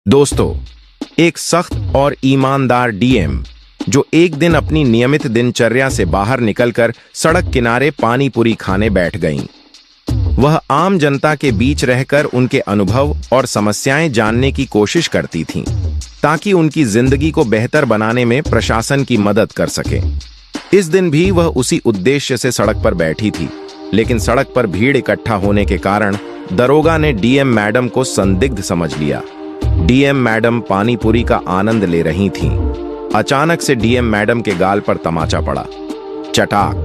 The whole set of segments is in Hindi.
दोस्तों, एक सख्त और ईमानदार डीएम जो एक दिन अपनी नियमित दिनचर्या से बाहर निकलकर सड़क किनारे पानी पूरी खाने बैठ गईं। वह आम जनता के बीच रहकर उनके अनुभव और समस्याएं जानने की कोशिश करती थीं, ताकि उनकी जिंदगी को बेहतर बनाने में प्रशासन की मदद कर सके। इस दिन भी वह उसी उद्देश्य से सड़क पर बैठी थी, लेकिन सड़क पर भीड़ इकट्ठा होने के कारण दरोगा ने डीएम मैडम को संदिग्ध समझ लिया। डीएम मैडम पानी पूरी का आनंद ले रही थीं। अचानक से डीएम मैडम के गाल पर तमाचा पड़ा, चटाक।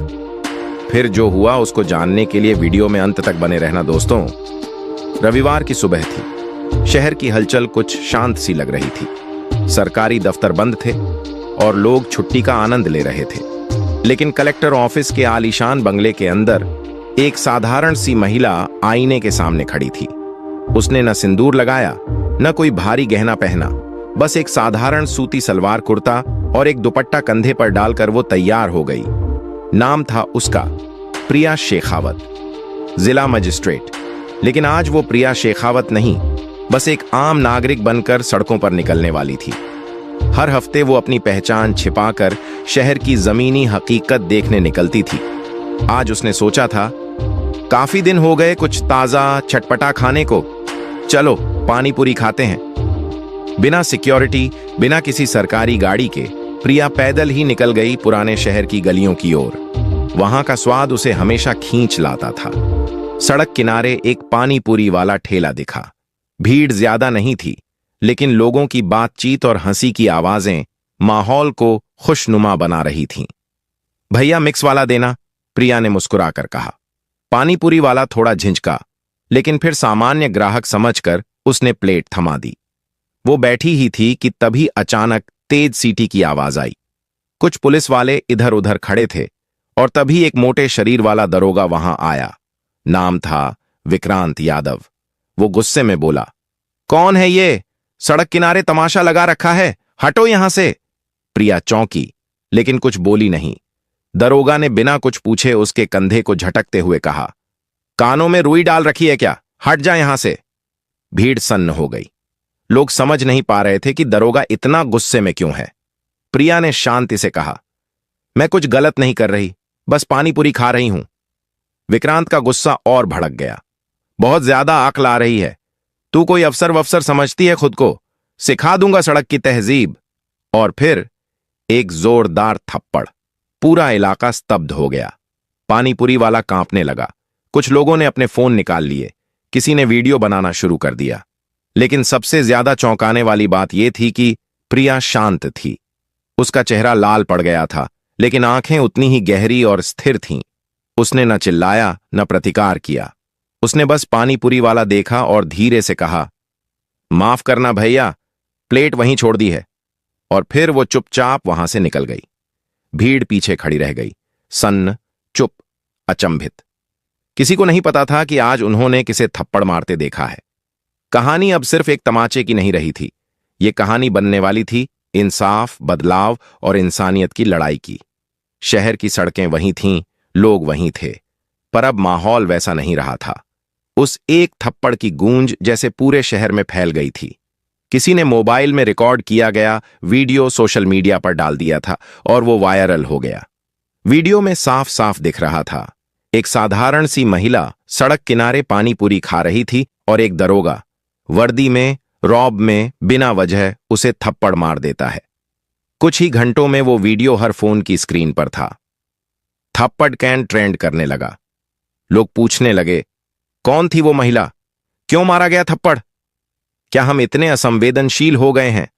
फिर जो हुआ उसको जानने के लिए वीडियो में अंत तक बने रहना दोस्तों। रविवार की सुबह थी। शहर की हलचल कुछ शांत सी लग रही थी। सरकारी दफ्तर बंद थे और लोग छुट्टी का आनंद ले रहे थे। लेकिन कलेक्टर ऑफिस के आलीशान बंगले के अंदर एक साधारण सी महिला आईने के सामने खड़ी थी। उसने न सिंदूर लगाया, न कोई भारी गहना पहना, बस एक साधारण सूती सलवार कुर्ता और एक दुपट्टा कंधे पर डालकर वो तैयार हो गई। नाम था उसका प्रिया शेखावत, जिला मजिस्ट्रेट। लेकिन आज वो प्रिया शेखावत नहीं, बस एक आम नागरिक बनकर सड़कों पर निकलने वाली थी। हर हफ्ते वो अपनी पहचान छिपाकर शहर की जमीनी हकीकत देखने निकलती थी। आज उसने सोचा था, काफी दिन हो गए कुछ ताजा चटपटा खाने को, चलो पानी पूरी खाते हैं। बिना सिक्योरिटी, बिना किसी सरकारी गाड़ी के प्रिया पैदल ही निकल गई पुराने शहर की गलियों की ओर। वहां का स्वाद उसे हमेशा खींच लाता था। सड़क किनारे एक पानी पूरी वाला ठेला दिखा। भीड़ ज्यादा नहीं थी, लेकिन लोगों की बातचीत और हंसी की आवाजें माहौल को खुशनुमा बना रही थीं। भैया मिक्स वाला देना, प्रिया ने मुस्कुराकर कहा। पानी पूरी वाला थोड़ा झिझका, लेकिन फिर सामान्य ग्राहक समझकर उसने प्लेट थमा दी। वो बैठी ही थी कि तभी अचानक तेज सीटी की आवाज आई। कुछ पुलिस वाले इधर उधर खड़े थे और तभी एक मोटे शरीर वाला दरोगा वहां आया। नाम था विक्रांत यादव। वो गुस्से में बोला, कौन है ये? सड़क किनारे तमाशा लगा रखा है, हटो यहां से। प्रिया चौंकी, लेकिन कुछ बोली नहीं। दरोगा ने बिना कुछ पूछे उसके कंधे को झटकते हुए कहा, कानों में रुई डाल रखी है क्या? हट जा यहां से। भीड़ सन्न हो गई। लोग समझ नहीं पा रहे थे कि दरोगा इतना गुस्से में क्यों है। प्रिया ने शांति से कहा, मैं कुछ गलत नहीं कर रही, बस पानी पूरी खा रही हूं। विक्रांत का गुस्सा और भड़क गया। बहुत ज्यादा आंख ला रही है। तू कोई अफसर वफसर समझती है खुद को? सिखा दूंगा सड़क की तहजीब। और फिर एक जोरदार थप्पड़। पूरा इलाका स्तब्ध हो गया। पानी पूरी वाला कांपने लगा। कुछ लोगों ने अपने फोन निकाल लिए, किसी ने वीडियो बनाना शुरू कर दिया। लेकिन सबसे ज्यादा चौंकाने वाली बात यह थी कि प्रिया शांत थी। उसका चेहरा लाल पड़ गया था, लेकिन आंखें उतनी ही गहरी और स्थिर थीं। उसने न चिल्लाया न प्रतिकार किया। उसने बस पानी पूरी वाला देखा और धीरे से कहा, माफ करना भैया, प्लेट वहीं छोड़ दी है। और फिर वो चुपचाप वहां से निकल गई। भीड़ पीछे खड़ी रह गई, सन्न, चुप, अचंभित। किसी को नहीं पता था कि आज उन्होंने किसे थप्पड़ मारते देखा है। कहानी अब सिर्फ एक तमाचे की नहीं रही थी। ये कहानी बनने वाली थी इंसाफ, बदलाव और इंसानियत की लड़ाई की। शहर की सड़कें वहीं थीं, लोग वहीं थे, पर अब माहौल वैसा नहीं रहा था। उस एक थप्पड़ की गूंज जैसे पूरे शहर में फैल गई थी। किसी ने मोबाइल में रिकॉर्ड किया गया वीडियो सोशल मीडिया पर डाल दिया था और वो वायरल हो गया। वीडियो में साफ साफ दिख रहा था, एक साधारण सी महिला सड़क किनारे पानी पूरी खा रही थी और एक दरोगा वर्दी में, रॉब में, बिना वजह उसे थप्पड़ मार देता है। कुछ ही घंटों में वो वीडियो हर फोन की स्क्रीन पर था। थप्पड़ कैन ट्रेंड करने लगा। लोग पूछने लगे, कौन थी वो महिला? क्यों मारा गया थप्पड़? क्या हम इतने असंवेदनशील हो गए हैं?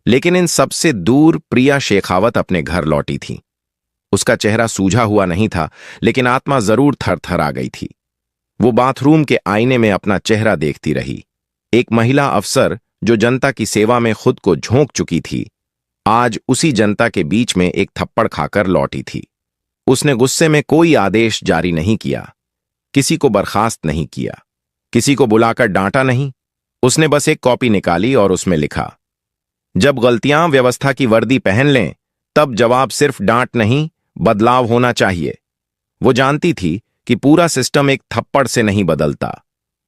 लेकिन इन सबसे दूर प्रिया शेखावत अपने घर लौटी थी। उसका चेहरा सूझा हुआ नहीं था, लेकिन आत्मा जरूर थर-थर आ गई थी। वो बाथरूम के आईने में अपना चेहरा देखती रही। एक महिला अफसर जो जनता की सेवा में खुद को झोंक चुकी थी, आज उसी जनता के बीच में एक थप्पड़ खाकर लौटी थी। उसने गुस्से में कोई आदेश जारी नहीं किया, किसी को बर्खास्त नहीं किया, किसी को बुलाकर डांटा नहीं। उसने बस एक कॉपी निकाली और उसमें लिखा, जब गलतियां व्यवस्था की वर्दी पहन लें, तब जवाब सिर्फ डांट नहीं, बदलाव होना चाहिए। वो जानती थी कि पूरा सिस्टम एक थप्पड़ से नहीं बदलता,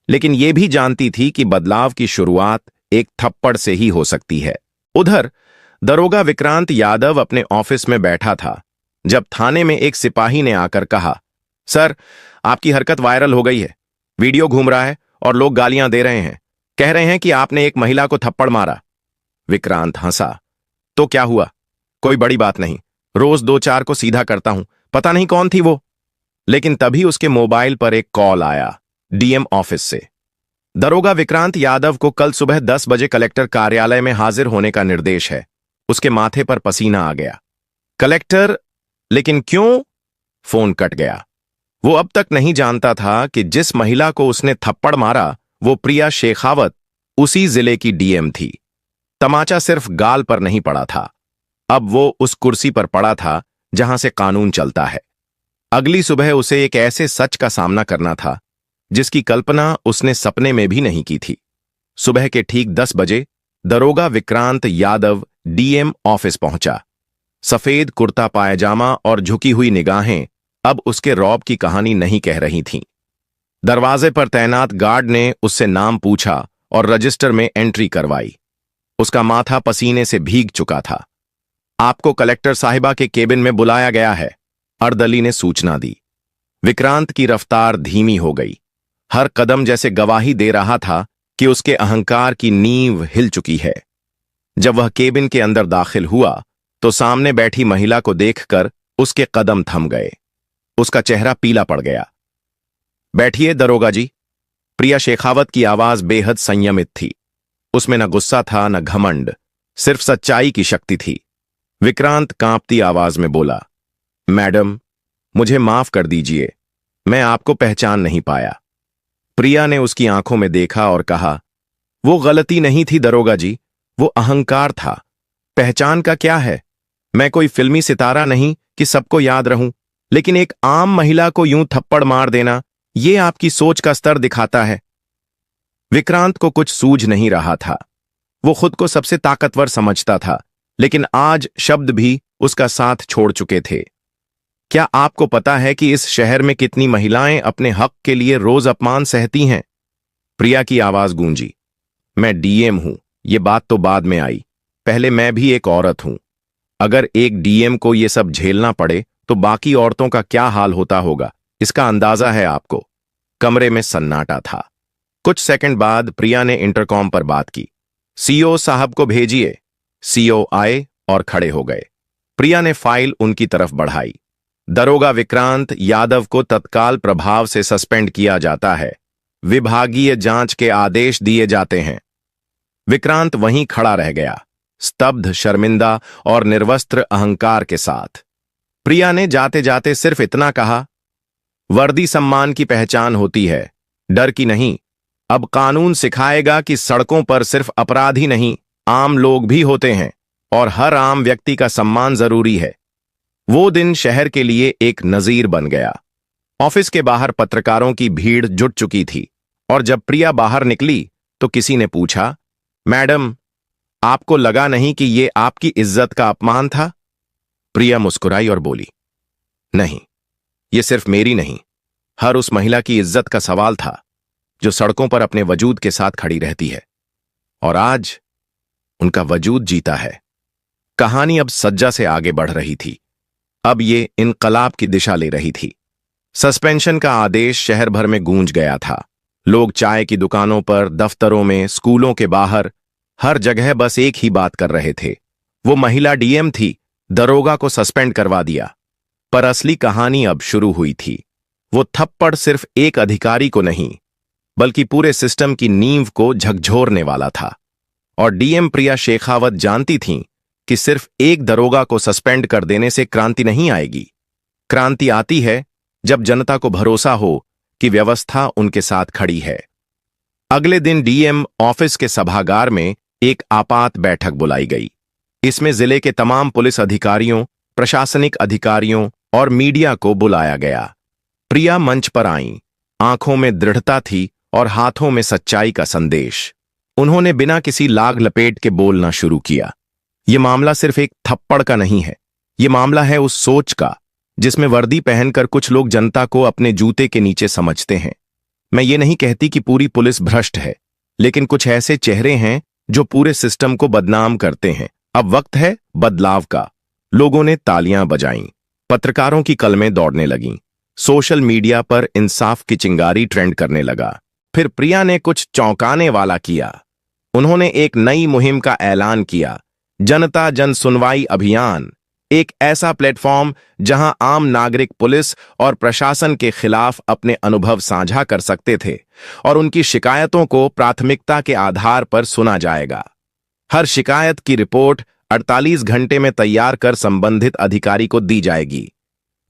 लेकिन ये भी जानती थी कि बदलाव की शुरुआत एक थप्पड़ से ही हो सकती है। उधर दरोगा विक्रांत यादव अपने ऑफिस में बैठा था जब थाने में एक सिपाही ने आकर कहा, सर, आपकी हरकत वायरल हो गई है। वीडियो घूम रहा है और लोग गालियां दे रहे हैं। कह रहे हैं कि आपने एक महिला को थप्पड़ मारा। विक्रांत हंसा। तो क्या हुआ? कोई बड़ी बात नहीं, रोज 2-4 को सीधा करता हूं। पता नहीं कौन थी वो। लेकिन तभी उसके मोबाइल पर एक कॉल आया डीएम ऑफिस से। दरोगा विक्रांत यादव को कल सुबह 10 बजे कलेक्टर कार्यालय में हाजिर होने का निर्देश है। उसके माथे पर पसीना आ गया। कलेक्टर, लेकिन क्यों? फोन कट गया। वो अब तक नहीं जानता था कि जिस महिला को उसने थप्पड़ मारा वो प्रिया शेखावत उसी जिले की डीएम थी। तमाचा सिर्फ गाल पर नहीं पड़ा था, अब वो उस कुर्सी पर पड़ा था जहां से कानून चलता है। अगली सुबह उसे एक ऐसे सच का सामना करना था जिसकी कल्पना उसने सपने में भी नहीं की थी। सुबह के ठीक 10 बजे दरोगा विक्रांत यादव डीएम ऑफिस पहुंचा। सफेद कुर्ता पायजामा और झुकी हुई निगाहें अब उसके रौब की कहानी नहीं कह रही थीं। दरवाजे पर तैनात गार्ड ने उससे नाम पूछा और रजिस्टर में एंट्री करवाई। उसका माथा पसीने से भीग चुका था। आपको कलेक्टर साहिबा के केबिन में बुलाया गया है, अर्दली ने सूचना दी। विक्रांत की रफ्तार धीमी हो गई। हर कदम जैसे गवाही दे रहा था कि उसके अहंकार की नींव हिल चुकी है। जब वह केबिन के अंदर दाखिल हुआ तो सामने बैठी महिला को देखकर उसके कदम थम गए। उसका चेहरा पीला पड़ गया। बैठिए दरोगा जी। प्रिया शेखावत की आवाज बेहद संयमित थी। उसमें न गुस्सा था न घमंड, सिर्फ सच्चाई की शक्ति थी। विक्रांत कांपती आवाज में बोला, मैडम, मुझे माफ कर दीजिए, मैं आपको पहचान नहीं पाया। प्रिया ने उसकी आंखों में देखा और कहा, वो गलती नहीं थी दरोगा जी, वो अहंकार था। पहचान का क्या है? मैं कोई फिल्मी सितारा नहीं कि सबको याद रहूं, लेकिन एक आम महिला को यूं थप्पड़ मार देना, ये आपकी सोच का स्तर दिखाता है। विक्रांत को कुछ सूझ नहीं रहा था। वो खुद को सबसे ताकतवर समझता था, लेकिन आज शब्द भी उसका साथ छोड़ चुके थे। क्या आपको पता है कि इस शहर में कितनी महिलाएं अपने हक के लिए रोज अपमान सहती हैं? प्रिया की आवाज गूंजी। मैं डीएम हूं, ये बात तो बाद में आई। पहले मैं भी एक औरत हूं। अगर एक डीएम को ये सब झेलना पड़े तो बाकी औरतों का क्या हाल होता होगा, इसका अंदाजा है आपको। कमरे में सन्नाटा था। कुछ सेकंड बाद प्रिया ने इंटरकॉम पर बात की। सीओ साहब को भेजिए। सीओ आए और खड़े हो गए। प्रिया ने फाइल उनकी तरफ बढ़ाई। दरोगा विक्रांत यादव को तत्काल प्रभाव से सस्पेंड किया जाता है। विभागीय जांच के आदेश दिए जाते हैं। विक्रांत वहीं खड़ा रह गया, स्तब्ध, शर्मिंदा और निर्वस्त्र अहंकार के साथ। प्रिया ने जाते जाते सिर्फ इतना कहा, वर्दी सम्मान की पहचान होती है, डर की नहीं। अब कानून सिखाएगा कि सड़कों पर सिर्फ अपराधी नहीं, आम लोग भी होते हैं और हर आम व्यक्ति का सम्मान जरूरी है। वो दिन शहर के लिए एक नजीर बन गया। ऑफिस के बाहर पत्रकारों की भीड़ जुट चुकी थी और जब प्रिया बाहर निकली तो किसी ने पूछा, मैडम, आपको लगा नहीं कि ये आपकी इज्जत का अपमान था? प्रिया मुस्कुराई और बोली, नहीं, ये सिर्फ मेरी नहीं, हर उस महिला की इज्जत का सवाल था जो सड़कों पर अपने वजूद के साथ खड़ी रहती है। और आज उनका वजूद जीता है। कहानी अब सज्जा से आगे बढ़ रही थी। अब ये इनकलाब की दिशा ले रही थी। सस्पेंशन का आदेश शहर भर में गूंज गया था। लोग चाय की दुकानों पर, दफ्तरों में, स्कूलों के बाहर, हर जगह बस एक ही बात कर रहे थे, वो महिला डीएम थी, दरोगा को सस्पेंड करवा दिया। पर असली कहानी अब शुरू हुई थी। वो थप्पड़ सिर्फ एक अधिकारी को नहीं, बल्कि पूरे सिस्टम की नींव को झकझोरने वाला था। और डीएम प्रिया शेखावत जानती थीं कि सिर्फ एक दरोगा को सस्पेंड कर देने से क्रांति नहीं आएगी। क्रांति आती है जब जनता को भरोसा हो कि व्यवस्था उनके साथ खड़ी है। अगले दिन डीएम ऑफिस के सभागार में एक आपात बैठक बुलाई गई। इसमें जिले के तमाम पुलिस अधिकारियों, प्रशासनिक अधिकारियों और मीडिया को बुलाया गया। प्रिया मंच पर आईं। आंखों में दृढ़ता थी और हाथों में सच्चाई का संदेश। उन्होंने बिना किसी लाग लपेट के बोलना शुरू किया। यह मामला सिर्फ एक थप्पड़ का नहीं है। यह मामला है उस सोच का जिसमें वर्दी पहनकर कुछ लोग जनता को अपने जूते के नीचे समझते हैं। मैं ये नहीं कहती कि पूरी पुलिस भ्रष्ट है, लेकिन कुछ ऐसे चेहरे हैं जो पूरे सिस्टम को बदनाम करते हैं। अब वक्त है बदलाव का। लोगों ने तालियां बजाईं, पत्रकारों की कलमें दौड़ने लगीं, सोशल मीडिया पर इंसाफ की चिंगारी ट्रेंड करने लगा। फिर प्रिया ने कुछ चौंकाने वाला किया। उन्होंने एक नई मुहिम का ऐलान किया, जनता जन सुनवाई अभियान। एक ऐसा प्लेटफॉर्म जहां आम नागरिक पुलिस और प्रशासन के खिलाफ अपने अनुभव साझा कर सकते थे और उनकी शिकायतों को प्राथमिकता के आधार पर सुना जाएगा। हर शिकायत की रिपोर्ट 48 घंटे में तैयार कर संबंधित अधिकारी को दी जाएगी।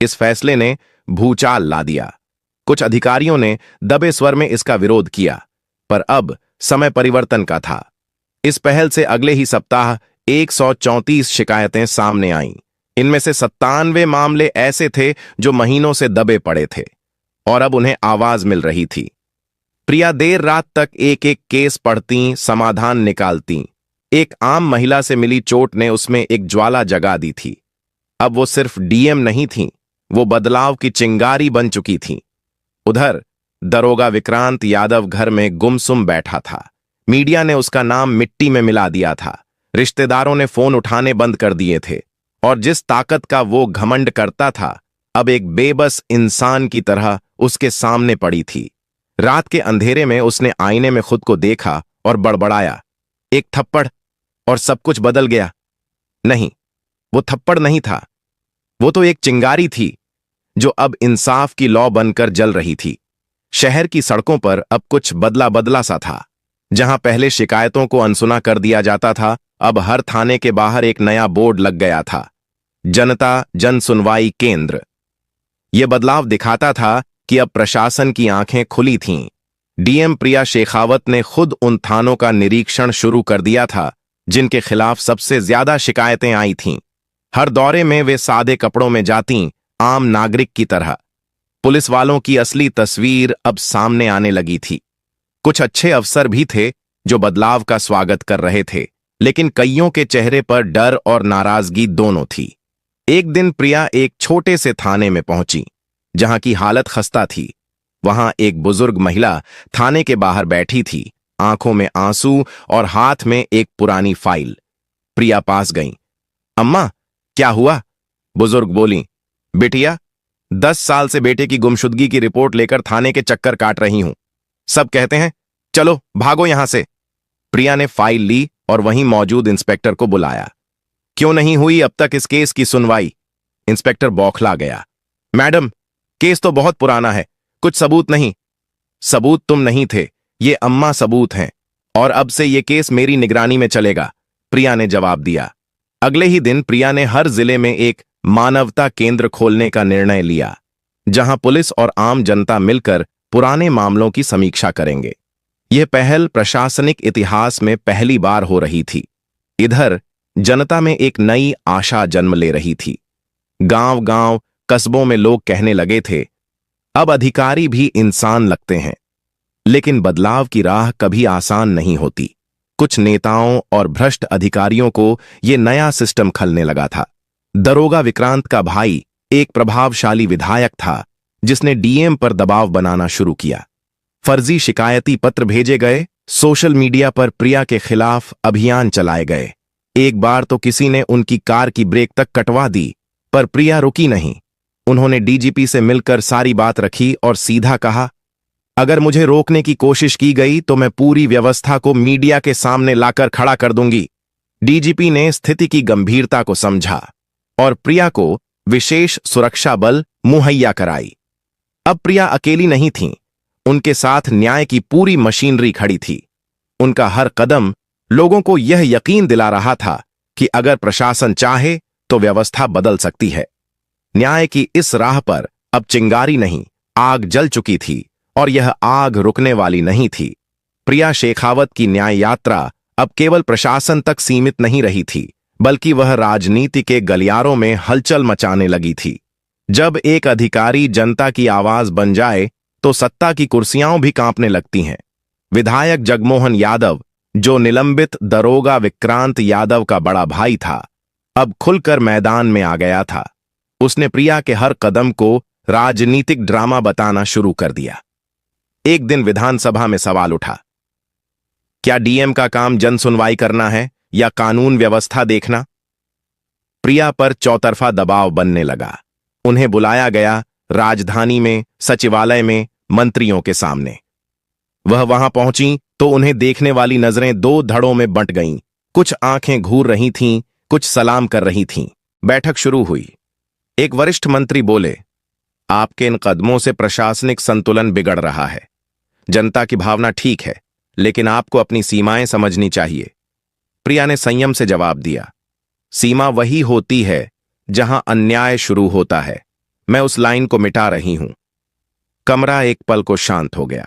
इस फैसले ने भूचाल ला दिया। कुछ अधिकारियों ने दबे स्वर में इसका विरोध किया, पर अब समय परिवर्तन का था। इस पहल से अगले ही सप्ताह 134 शिकायतें सामने आईं। इनमें से 97 मामले ऐसे थे जो महीनों से दबे पड़े थे और अब उन्हें आवाज मिल रही थी। प्रिया देर रात तक एक एक केस पढ़ती, समाधान निकालती। एक आम महिला से मिली चोट ने उसमें एक ज्वाला जगा दी थी। अब वो सिर्फ डीएम नहीं थी, वो बदलाव की चिंगारी बन चुकी थी। उधर दरोगा विक्रांत यादव घर में गुमसुम बैठा था। मीडिया ने उसका नाम मिट्टी में मिला दिया था। रिश्तेदारों ने फोन उठाने बंद कर दिए थे और जिस ताकत का वो घमंड करता था, अब एक बेबस इंसान की तरह उसके सामने पड़ी थी। रात के अंधेरे में उसने आईने में खुद को देखा और बड़बड़ाया, एक थप्पड़ और सब कुछ बदल गया। नहीं, वो थप्पड़ नहीं था, वो तो एक चिंगारी थी जो अब इंसाफ की लौ बनकर जल रही थी। शहर की सड़कों पर अब कुछ बदला बदला सा था। जहां पहले शिकायतों को अनसुना कर दिया जाता था, अब हर थाने के बाहर एक नया बोर्ड लग गया था, जनता जन सुनवाई केंद्र। यह बदलाव दिखाता था कि अब प्रशासन की आंखें खुली थीं। डीएम प्रिया शेखावत ने खुद उन थानों का निरीक्षण शुरू कर दिया था जिनके खिलाफ सबसे ज्यादा शिकायतें आई थीं। हर दौरे में वे सादे कपड़ों में जातीं, आम नागरिक की तरह। पुलिस वालों की असली तस्वीर अब सामने आने लगी थी। कुछ अच्छे अफसर भी थे जो बदलाव का स्वागत कर रहे थे, लेकिन कईयों के चेहरे पर डर और नाराजगी दोनों थी। एक दिन प्रिया एक छोटे से थाने में पहुंची जहां की हालत खस्ता थी। वहां एक बुजुर्ग महिला थाने के बाहर बैठी थी, आंखों में आंसू और हाथ में एक पुरानी फाइल। प्रिया पास गई। अम्मा, क्या हुआ? बुजुर्ग बोली। बिटिया, 10 साल से बेटे की गुमशुदगी की रिपोर्ट लेकर थाने के चक्कर काट रही हूं। सब कहते हैं चलो भागो यहां से। प्रिया ने फाइल ली और वहीं मौजूद इंस्पेक्टर को बुलाया। क्यों नहीं हुई अब तक इस केस की सुनवाई? इंस्पेक्टर बौखला गया। मैडम, केस तो बहुत पुराना है, कुछ सबूत नहीं। सबूत तुम नहीं थे, ये अम्मा सबूत हैं, और अब से ये केस मेरी निगरानी में चलेगा, प्रिया ने जवाब दिया। अगले ही दिन प्रिया ने हर जिले में एक मानवता केंद्र खोलने का निर्णय लिया, जहां पुलिस और आम जनता मिलकर पुराने मामलों की समीक्षा करेंगे। यह पहल प्रशासनिक इतिहास में पहली बार हो रही थी। इधर जनता में एक नई आशा जन्म ले रही थी। गांव-गांव, कस्बों में लोग कहने लगे थे, अब अधिकारी भी इंसान लगते हैं। लेकिन बदलाव की राह कभी आसान नहीं होती। कुछ नेताओं और भ्रष्ट अधिकारियों को यह नया सिस्टम खलने लगा था। दरोगा विक्रांत का भाई एक प्रभावशाली विधायक था जिसने डीएम पर दबाव बनाना शुरू किया। फर्जी शिकायती पत्र भेजे गए, सोशल मीडिया पर प्रिया के खिलाफ अभियान चलाए गए। एक बार तो किसी ने उनकी कार की ब्रेक तक कटवा दी, पर प्रिया रुकी नहीं। उन्होंने डीजीपी से मिलकर सारी बात रखी और सीधा कहा, अगर मुझे रोकने की कोशिश की गई तो मैं पूरी व्यवस्था को मीडिया के सामने लाकर खड़ा कर दूंगी। डीजीपी ने स्थिति की गंभीरता को समझा और प्रिया को विशेष सुरक्षा बल मुहैया कराई। अब प्रिया अकेली नहीं थीं, उनके साथ न्याय की पूरी मशीनरी खड़ी थी। उनका हर कदम लोगों को यह यकीन दिला रहा था कि अगर प्रशासन चाहे तो व्यवस्था बदल सकती है। न्याय की इस राह पर अब चिंगारी नहीं, आग जल चुकी थी और यह आग रुकने वाली नहीं थी। प्रिया शेखावत की न्याय यात्रा अब केवल प्रशासन तक सीमित नहीं रही थी, बल्कि वह राजनीति के गलियारों में हलचल मचाने लगी थी। जब एक अधिकारी जनता की आवाज बन जाए तो सत्ता की कुर्सियां भी कांपने लगती हैं। विधायक जगमोहन यादव, जो निलंबित दरोगा विक्रांत यादव का बड़ा भाई था, अब खुलकर मैदान में आ गया था। उसने प्रिया के हर कदम को राजनीतिक ड्रामा बताना शुरू कर दिया। एक दिन विधानसभा में सवाल उठा, क्या डीएम का काम जन सुनवाई करना है या कानून व्यवस्था देखना? प्रिया पर चौतरफा दबाव बनने लगा। उन्हें बुलाया गया, राजधानी में, सचिवालय में, मंत्रियों के सामने। वह वहां पहुंची तो उन्हें देखने वाली नजरें दो धड़ों में बंट गईं। कुछ आंखें घूर रही थीं, कुछ सलाम कर रही थीं। बैठक शुरू हुई। एक वरिष्ठ मंत्री बोले, आपके इन कदमों से प्रशासनिक संतुलन बिगड़ रहा है। जनता की भावना ठीक है, लेकिन आपको अपनी सीमाएं समझनी चाहिए। प्रिया ने संयम से जवाब दिया, सीमा वही होती है जहां अन्याय शुरू होता है। मैं उस लाइन को मिटा रही हूं। कमरा एक पल को शांत हो गया।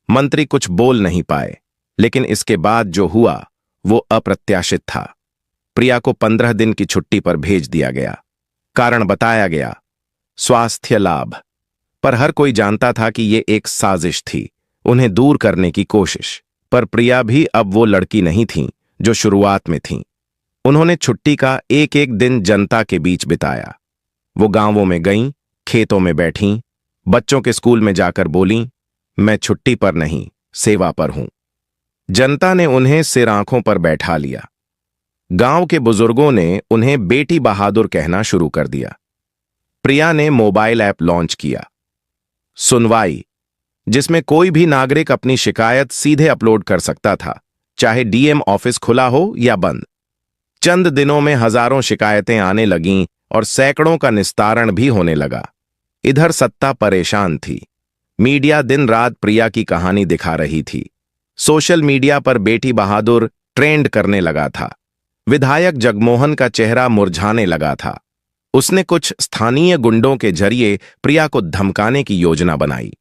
मंत्री कुछ बोल नहीं पाए, लेकिन इसके बाद जो हुआ वो अप्रत्याशित था। प्रिया को 15 दिन की छुट्टी पर भेज दिया गया। कारण बताया गया, स्वास्थ्य लाभ। पर हर कोई जानता था कि ये एक साजिश थी, उन्हें दूर करने की कोशिश। पर प्रिया भी अब वो लड़की नहीं थी जो शुरुआत में थी। उन्होंने छुट्टी का एक एक दिन जनता के बीच बिताया। वो गांवों में गईं, खेतों में बैठीं, बच्चों के स्कूल में जाकर बोलीं, मैं छुट्टी पर नहीं, सेवा पर हूं। जनता ने उन्हें सिर आंखों पर बैठा लिया। गांव के बुजुर्गों ने उन्हें बेटी बहादुर कहना शुरू कर दिया। प्रिया ने मोबाइल ऐप लॉन्च किया, सुनवाई, जिसमें कोई भी नागरिक अपनी शिकायत सीधे अपलोड कर सकता था, चाहे डीएम ऑफिस खुला हो या बंद। चंद दिनों में हजारों शिकायतें आने लगीं और सैकड़ों का निस्तारण भी होने लगा। इधर सत्ता परेशान थी। मीडिया दिन रात प्रिया की कहानी दिखा रही थी। सोशल मीडिया पर बेटी बहादुर ट्रेंड करने लगा था। विधायक जगमोहन का चेहरा मुरझाने लगा था। उसने कुछ स्थानीय गुंडों के जरिए प्रिया को धमकाने की योजना बनाई।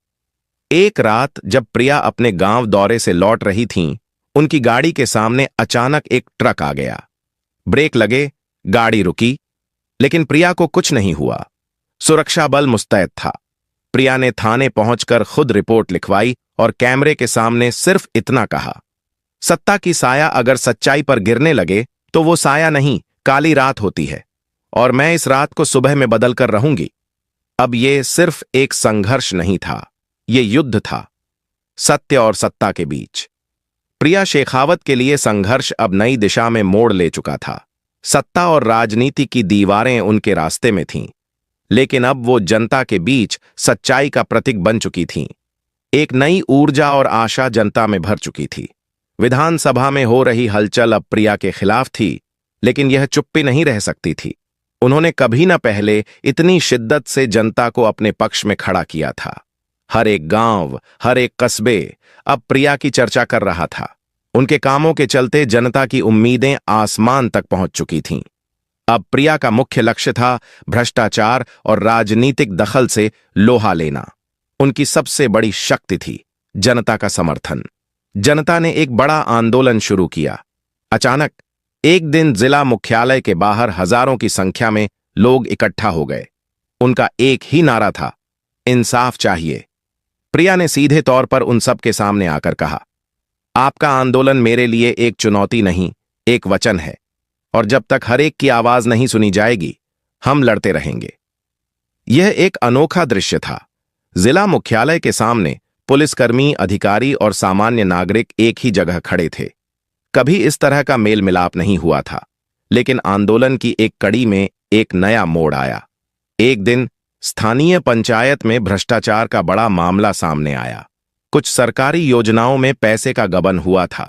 एक रात जब प्रिया अपने गांव दौरे से लौट रही थीं, उनकी गाड़ी के सामने अचानक एक ट्रक आ गया। ब्रेक लगे, गाड़ी रुकी, लेकिन प्रिया को कुछ नहीं हुआ। सुरक्षा बल मुस्तैद था। प्रिया ने थाने पहुंचकर खुद रिपोर्ट लिखवाई और कैमरे के सामने सिर्फ इतना कहा, सत्ता की साया अगर सच्चाई पर गिरने लगे तो वो साया नहीं, काली रात होती है, और मैं इस रात को सुबह में बदल कर रहूंगी। अब ये सिर्फ एक संघर्ष नहीं था, ये युद्ध था, सत्य और सत्ता के बीच। प्रिया शेखावत के लिए संघर्ष अब नई दिशा में मोड़ ले चुका था। सत्ता और राजनीति की दीवारें उनके रास्ते में थीं, लेकिन अब वो जनता के बीच सच्चाई का प्रतीक बन चुकी थीं। एक नई ऊर्जा और आशा जनता में भर चुकी थी। विधानसभा में हो रही हलचल अब प्रिया के खिलाफ थी, लेकिन यह चुप्पी नहीं रह सकती थी। उन्होंने कभी न पहले इतनी शिद्दत से जनता को अपने पक्ष में खड़ा किया था। हर एक गांव, हर एक कस्बे अब प्रिया की चर्चा कर रहा था। उनके कामों के चलते जनता की उम्मीदें आसमान तक पहुंच चुकी थीं। अब प्रिया का मुख्य लक्ष्य था भ्रष्टाचार और राजनीतिक दखल से लोहा लेना। उनकी सबसे बड़ी शक्ति थी जनता का समर्थन। जनता ने एक बड़ा आंदोलन शुरू किया। अचानक एक दिन जिला मुख्यालय के बाहर हजारों की संख्या में लोग इकट्ठा हो गए। उनका एक ही नारा था, इंसाफ चाहिए। प्रिया ने सीधे तौर पर उन सब के सामने आकर कहा, आपका आंदोलन मेरे लिए एक चुनौती नहीं, एक वचन है, और जब तक हर एक की आवाज नहीं सुनी जाएगी, हम लड़ते रहेंगे। यह एक अनोखा दृश्य था। जिला मुख्यालय के सामने पुलिसकर्मी, अधिकारी और सामान्य नागरिक एक ही जगह खड़े थे। कभी इस तरह का मेल मिलाप नहीं हुआ था, लेकिन आंदोलन की एक कड़ी में एक नया मोड़ आया। एक दिन स्थानीय पंचायत में भ्रष्टाचार का बड़ा मामला सामने आया। कुछ सरकारी योजनाओं में पैसे का गबन हुआ था।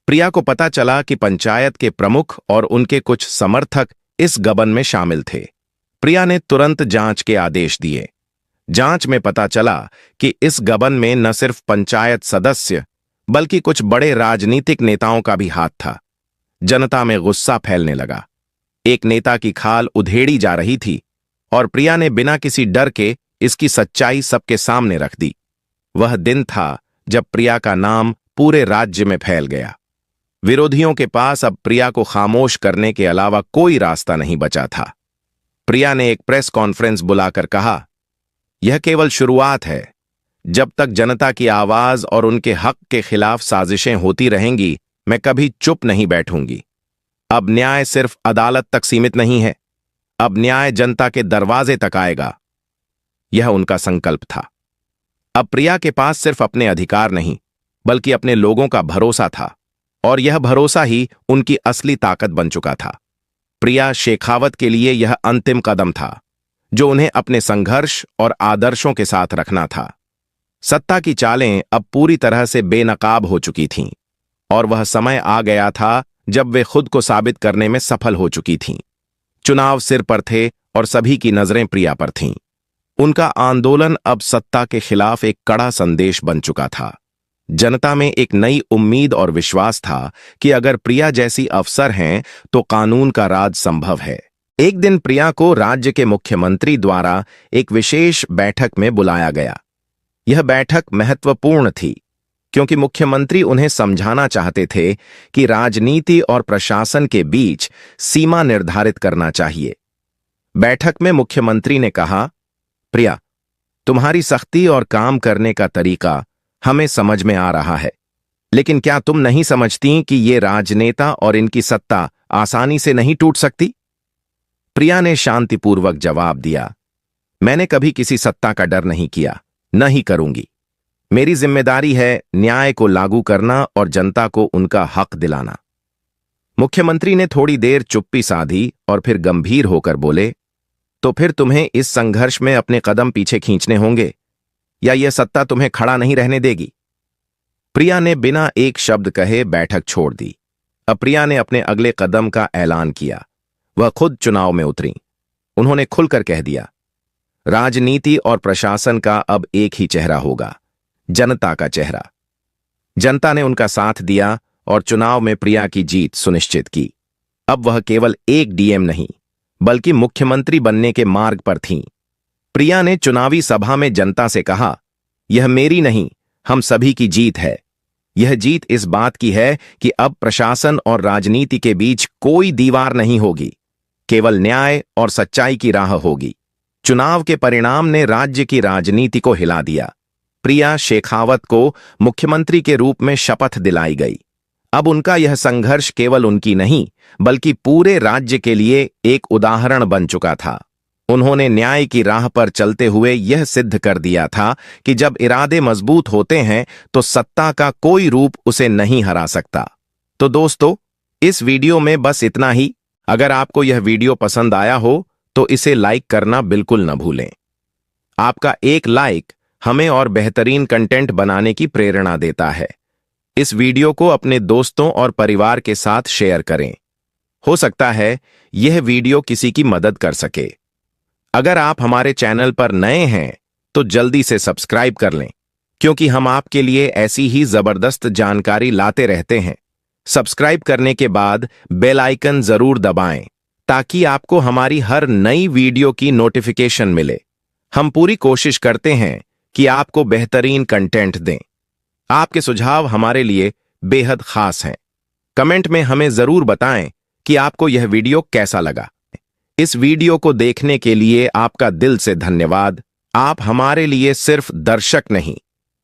प्रिया को पता चला कि पंचायत के प्रमुख और उनके कुछ समर्थक इस गबन में शामिल थे। प्रिया ने तुरंत जांच के आदेश दिए। जांच में पता चला कि इस गबन में न सिर्फ पंचायत सदस्य बल्कि कुछ बड़े राजनीतिक नेताओं का भी हाथ था। जनता में गुस्सा फैलने लगा। एक नेता की खाल उधेड़ी जा रही थी और प्रिया ने बिना किसी डर के इसकी सच्चाई सबके सामने रख दी। वह दिन था जब प्रिया का नाम पूरे राज्य में फैल गया। विरोधियों के पास अब प्रिया को खामोश करने के अलावा कोई रास्ता नहीं बचा था। प्रिया ने एक प्रेस कॉन्फ्रेंस बुलाकर कहा, यह केवल शुरुआत है। जब तक जनता की आवाज और उनके हक के खिलाफ साजिशें होती रहेंगी, मैं कभी चुप नहीं बैठूंगी। अब न्याय सिर्फ अदालत तक सीमित नहीं है, अब न्याय जनता के दरवाजे तक आएगा। यह उनका संकल्प था। अब प्रिया के पास सिर्फ अपने अधिकार नहीं, बल्कि अपने लोगों का भरोसा था। और यह भरोसा ही उनकी असली ताकत बन चुका था। प्रिया शेखावत के लिए यह अंतिम कदम था जो उन्हें अपने संघर्ष और आदर्शों के साथ रखना था। सत्ता की चालें अब पूरी तरह से बेनकाब हो चुकी थीं और वह समय आ गया था जब वे खुद को साबित करने में सफल हो चुकी थीं। चुनाव सिर पर थे और सभी की नजरें प्रिया पर थीं। उनका आंदोलन अब सत्ता के खिलाफ एक कड़ा संदेश बन चुका था। जनता में एक नई उम्मीद और विश्वास था कि अगर प्रिया जैसी अफसर हैं तो कानून का राज संभव है। एक दिन प्रिया को राज्य के मुख्यमंत्री द्वारा एक विशेष बैठक में बुलाया गया। यह बैठक महत्वपूर्ण थी क्योंकि मुख्यमंत्री उन्हें समझाना चाहते थे कि राजनीति और प्रशासन के बीच सीमा निर्धारित करना चाहिए। बैठक में मुख्यमंत्री ने कहा, प्रिया, तुम्हारी सख्ती और काम करने का तरीका हमें समझ में आ रहा है, लेकिन क्या तुम नहीं समझती कि ये राजनेता और इनकी सत्ता आसानी से नहीं टूट सकती? प्रिया ने शांतिपूर्वक जवाब दिया, मैंने कभी किसी सत्ता का डर नहीं किया, न ही करूंगी। मेरी जिम्मेदारी है न्याय को लागू करना और जनता को उनका हक दिलाना। मुख्यमंत्री ने थोड़ी देर चुप्पी साधी और फिर गंभीर होकर बोले, तो फिर तुम्हें इस संघर्ष में अपने कदम पीछे खींचने होंगे या यह सत्ता तुम्हें खड़ा नहीं रहने देगी? प्रिया ने बिना एक शब्द कहे बैठक छोड़ दी। अब प्रिया ने अपने अगले कदम का ऐलान किया। वह खुद चुनाव में उतरी। उन्होंने खुलकर कह दिया, राजनीति और प्रशासन का अब एक ही चेहरा होगा, जनता का चेहरा। जनता ने उनका साथ दिया और चुनाव में प्रिया की जीत सुनिश्चित की। अब वह केवल एक डीएम नहीं बल्कि मुख्यमंत्री बनने के मार्ग पर थीं। प्रिया ने चुनावी सभा में जनता से कहा, यह मेरी नहीं, हम सभी की जीत है। यह जीत इस बात की है कि अब प्रशासन और राजनीति के बीच कोई दीवार नहीं होगी, केवल न्याय और सच्चाई की राह होगी। चुनाव के परिणाम ने राज्य की राजनीति को हिला दिया। प्रिया शेखावत को मुख्यमंत्री के रूप में शपथ दिलाई गई। अब उनका यह संघर्ष केवल उनकी नहीं बल्कि पूरे राज्य के लिए एक उदाहरण बन चुका था। उन्होंने न्याय की राह पर चलते हुए यह सिद्ध कर दिया था कि जब इरादे मजबूत होते हैं तो सत्ता का कोई रूप उसे नहीं हरा सकता। तो दोस्तों, इस वीडियो में बस इतना ही। अगर आपको यह वीडियो पसंद आया हो तो इसे लाइक करना बिल्कुल न भूलें। आपका एक लाइक हमें और बेहतरीन कंटेंट बनाने की प्रेरणा देता है। इस वीडियो को अपने दोस्तों और परिवार के साथ शेयर करें। हो सकता है यह वीडियो किसी की मदद कर सके। अगर आप हमारे चैनल पर नए हैं तो जल्दी से सब्सक्राइब कर लें, क्योंकि हम आपके लिए ऐसी ही जबरदस्त जानकारी लाते रहते हैं। सब्सक्राइब करने के बाद बेल आइकन जरूर दबाएं ताकि आपको हमारी हर नई वीडियो की नोटिफिकेशन मिले। हम पूरी कोशिश करते हैं कि आपको बेहतरीन कंटेंट दें। आपके सुझाव हमारे लिए बेहद खास हैं। कमेंट में हमें जरूर बताएं कि आपको यह वीडियो कैसा लगा। इस वीडियो को देखने के लिए आपका दिल से धन्यवाद। आप हमारे लिए सिर्फ दर्शक नहीं,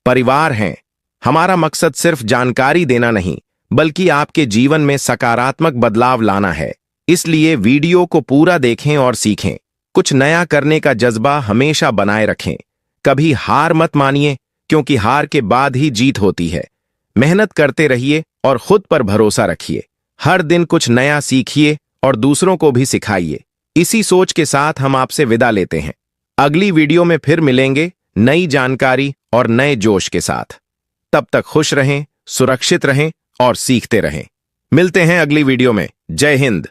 परिवार हैं। हमारा मकसद सिर्फ जानकारी देना नहीं बल्कि आपके जीवन में सकारात्मक बदलाव लाना है। इसलिए वीडियो को पूरा देखें और सीखें। कुछ नया करने का जज्बा हमेशा बनाए रखें। कभी हार मत मानिए, क्योंकि हार के बाद ही जीत होती है। मेहनत करते रहिए और खुद पर भरोसा रखिए। हर दिन कुछ नया सीखिए और दूसरों को भी सिखाइए। इसी सोच के साथ हम आपसे विदा लेते हैं। अगली वीडियो में फिर मिलेंगे नई जानकारी और नए जोश के साथ। तब तक खुश रहें, सुरक्षित रहें और सीखते रहें। मिलते हैं अगली वीडियो में। जय हिंद।